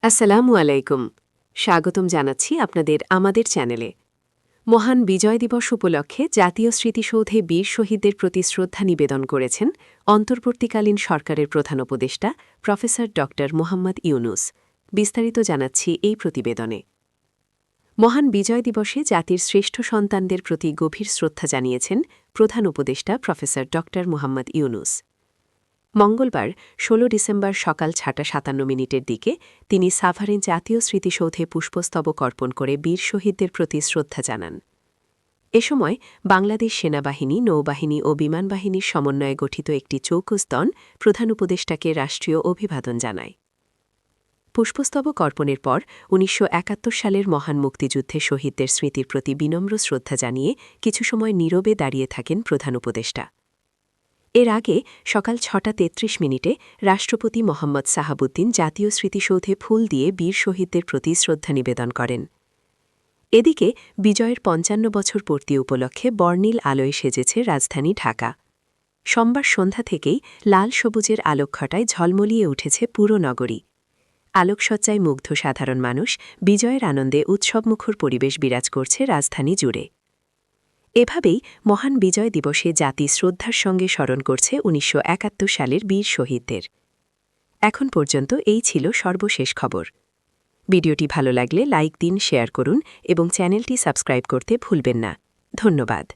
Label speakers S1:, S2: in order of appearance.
S1: আসসালামু আলাইকুম। স্বাগতম জানাচ্ছি আপনাদের আমাদের চ্যানেলে। মহান বিজয় দিবস উপলক্ষে জাতীয় স্মৃতিসৌধে বীর শহীদদের প্রতি শ্রদ্ধা নিবেদন করেছেন অন্তর্বর্তীকালীন সরকারের প্রধান উপদেষ্টা প্রফেসর ড মোহাম্মদ ইউনুস। বিস্তারিত জানাচ্ছি এই প্রতিবেদনে। মহান বিজয় দিবসে জাতির শ্রেষ্ঠ সন্তানদের প্রতি গভীর শ্রদ্ধা জানিয়েছেন প্রধান উপদেষ্টা প্রফেসর ড মোহাম্মদ ইউনুস। মঙ্গলবার ১৬ ডিসেম্বর সকাল ৬:৫৭ দিকে তিনি সাভারের জাতীয় স্মৃতিসৌধে পুষ্পস্তবক অর্পণ করে বীর শহীদদের প্রতি শ্রদ্ধা জানান। এ সময় বাংলাদেশ সেনাবাহিনী, নৌবাহিনী ও বিমান বাহিনীর সমন্বয়ে গঠিত একটি চৌকস দল প্রধান উপদেষ্টাকে রাষ্ট্রীয় অভিবাদন জানায়। পুষ্পস্তবক অর্পণের পর ১৯৭১ সালের মহান মুক্তিযুদ্ধে শহীদদের স্মৃতির প্রতি বিনম্র শ্রদ্ধা জানিয়ে কিছু সময় নীরবে দাঁড়িয়ে থাকেন প্রধান উপদেষ্টা। এর আগে সকাল ৬:৩৩ রাষ্ট্রপতি মোহাম্মদ সাহাবুদ্দিন জাতীয় স্মৃতিসৌধে ফুল দিয়ে বীর শহীদদের প্রতি শ্রদ্ধা নিবেদন করেন। এদিকে বিজয়ের ৫৫ বছর পূর্তি উপলক্ষে বর্ণিল আলোয় সেজেছে রাজধানী ঢাকা। সোমবার সন্ধ্যা থেকেই লাল সবুজের আলোকঘটায় ঝলমলিয়ে উঠেছে পুরো নগরী। আলোকসজ্জায় মুগ্ধ সাধারণ মানুষ, বিজয়ের আনন্দে উৎসবমুখর পরিবেশ বিরাজ করছে রাজধানী জুড়ে। এভাবেই মহান বিজয় দিবসে জাতি শ্রদ্ধার সঙ্গে স্মরণ করছে ১৯৭১ সালের বীর শহীদদের। এখন পর্যন্ত এই ছিল সর্বশেষ খবর। ভিডিওটি ভালো লাগলে লাইক দিন, শেয়ার করুন এবং চ্যানেলটি সাবস্ক্রাইব করতে ভুলবেন না। ধন্যবাদ।